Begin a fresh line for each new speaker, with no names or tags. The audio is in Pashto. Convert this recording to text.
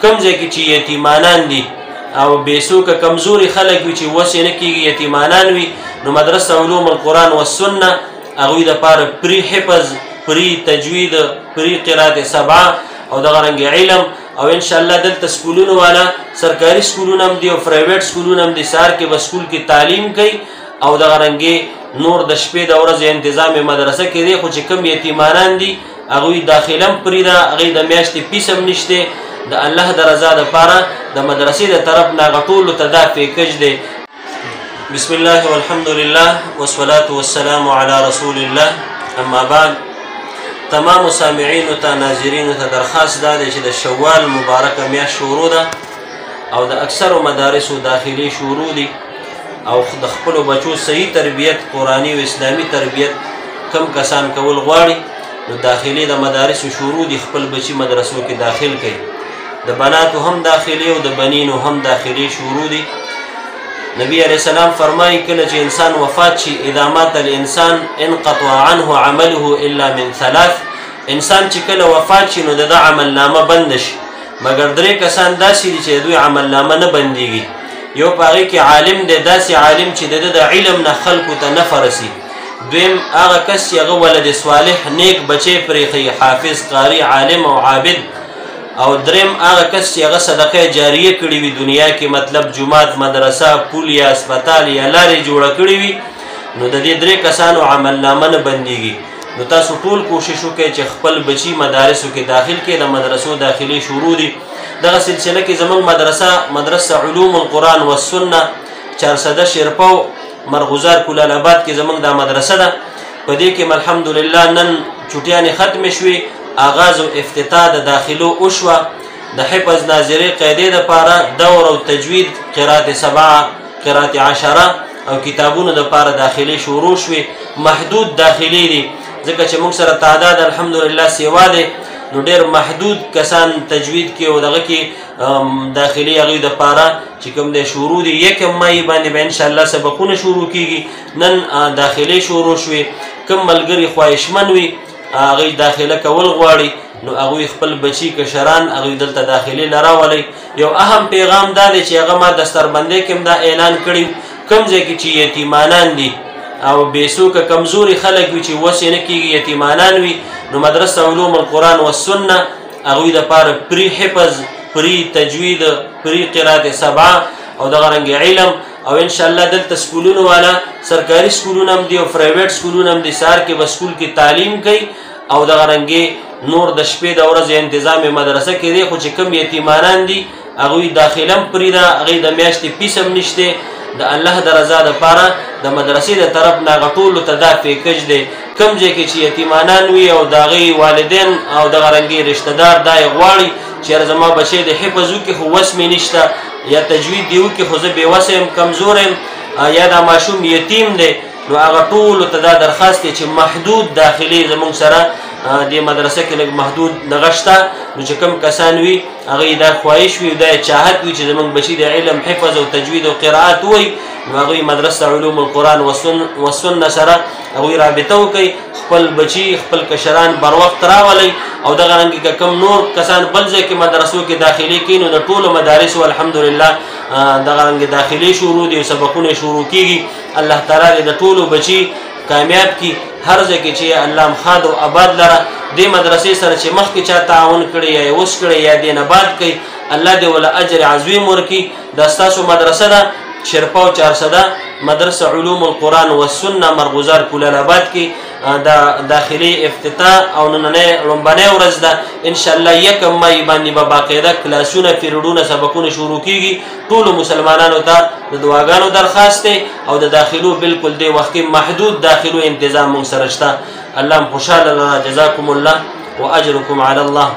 کم ځای کې چې یتیمانان دي او بېڅوکه کمزوري خلک وي چې وس یې نه کېږي یتیمانان وي، نو مدرسه علوم القرآن والسنه هغوی دپاره پري حفظ، پري تجوید، پري قرات سبعه او دغه رنګې علم، او انشاءالله دلته سکولونو والا سرکاري سکولونه هم دي او پرایویټ سکولونه هم دي. سهار کې به سکول کې تعلیم کوي او دغه رنګې نور د شپې د ورځې تنظام مدرسه کې دی. خو چې کوم یتیمانان دي هغوی داخله هم پرې ده، هغوی د میاشتې فیس هم نشته. د الله د رضا دپاره د مدرسې د طرف نه هغه ټولو ته دا پیکج دی. بسم الله والحمد لله والصلاة والسلام على رسول الله. اما بعد، تمام سامعینو ته ناظرینو ته درخواست دا دی چې د شوال مبارکه میاشت شروع ده او د اکثرو مدارسو داخلي شروع دي او د خپلو بچو صحیح تربیت، قرآني و اسلامي تربیت کم کسان کول غواړي، نو داخلي د مدارسو شروع دي، خپل بچي مدرسو کې داخل کوي. د بناتو هم داخلي او د بنینو هم داخلي شروع دي. نبی علیہ السلام فرمایي کله چې انسان وفات شي، اذا مات الانسان انقطع عنه عمله الا من ثلاث. انسان چې کله وفات شي نو د عمل نامه بند شي، مګر درې کسان داسې دي چې د دوی عمل نامه نه بندېږي. یو په هغې کې عالم دی، داسې عالم چې د علم نه خلکو ته نفع رسي. دویم هغه کس چې هغه ولد صالح نیک بچی پرېښي، حافظ، قاري، عالم او عابد. او دریم هغه کس چې هغه صدقه جاریه کړې وي دنیا کې، مطلب جومات، مدرسه، پول یا اسپتال یا لارې جوړه کړې وي، نو د دې درې کسانو عملنامه نه بندېږي. نو تاسو ټول کوشش وکړئ چې خپل بچي مدارسو کې داخل کړئ. د مدرسو داخلي شروع دي. دغه سلسله کې زموږ مدرسه علوم القرآن والسنه چارسده شیرپو مرغوزار کلال آباد کې زموږ دا مدرسه ده. په دې کې الحمدلله نن چوټیانې ختمې شوې، آغاز او افتتاح د داخلو وشوه. د حفظ ناظرې قاعدې دپاره دور او تجوید، قرات سبعه، قرات عشره او کتابونو دپاره داخلي شروع شوې. محدود داخلي دي ځکه چې موږ سره تعداد الحمدلله سیوا دی، نو ډېر محدود کسان تجوید کې او دغه کې داخلي هغوی دپاره چې کوم دی شروع دي. یکم مای باندې به انشاءالله سبقونه شروع کېږي. نن داخلي شروع شوې. کوم ملګري خواهشمن وي هغوی داخله کول غواړي، نو هغوی خپل بچي کشران هغوی دلته داخلي لراولئ. یو اهم پیغام دا دی چې هغه ما دستربندۍ کې هم دا اعلان کړی، کوم ځای کې چې یتیمانان دي او بېڅوکه کمزوري خلک وي چې وس یې نه کېږي یتیمانان وي، نو مدرسه علوم القرآن والسنه هغوی دپاره پري حفظ، پري تجوید، پري قرات سبعه او دغه رنګې علم، او انشاءالله دلته سکولونو والا سرکاري سکولونه هم دي او پرایویټ سکولونه هم دي. سهار کې به سکول کې تعلیم کوي او دغه رنګې نور د شپې د ورځې تنظام مدرسه کې دی. خو چې کوم یتیمانان دي هغوی داخله هم پرې ده، هغوی د میاشتې فیس هم نشته. د الله د رضا دپاره د مدرسې د طرف نه هغه ټولو ته دا پیکج دی. کوم ځای کې چې یتیمانان وي او د هغوی والدین او دغه رنګې رشتهدار دا یې غواړي چې یاره زما بچی د حفظ وکړي خو وس مې نشته، یا تجوید دی وکړي خو زه بېوسه یم، کمزوره یم، یا دا ماشوم یتیم دی، نو هغه ټولو ته دا درخواست دی چې محدود داخلي زموږ سره دې مدرسه کې لږ محدود دغه شته. نو چې کوم کسان وي هغوی دا خواهش وي، دا چاهت وي چې زموږ بچي د علم، حفظ او تجوید او قرائت ووایي، نو هغوی مدرسه علوم القرآن والسنه سره هغوی رابطه وکړي، خپل بچي، خپل کشران بر وخت راولئ. او دغه رنګې که کوم نور کسان بل ځای کې مدرسو کې داخلي کړي، نو د ټولو مدارسو الحمدلله دغه رنګې داخلي شروع دي او سبقونه شروع کېږي. الله تعالی د ټولو بچي کامیاب کی، هر ځای کې چې الله خاد او آباد لره. دې مدرسې سره چې مخکې چا تعاون کړی یا اوس کړی یا دې نه بعد کوي، الله دې وله اجر عظیم ورکړي. دا ستاسو مدرسه ده شیرپو چارسده مدرسه علوم القرآن والسنه مرغوزار کلال آباد کې دا داخلي افتتاح او نننۍ لومبنۍ ورځ ده. انشاءالله یکم مای باندې به باقاعده کلاسونه، پیریډونه، سبقونه شروع کېږي. ټولو مسلمانانو ته د دعاګانو درخواست دی او د داخلو بالکل دې وخت کې محدود داخلو انتظام موږ سره شته. الله م خوشحاله لره. جزاکم الله و اجرکم علی الله.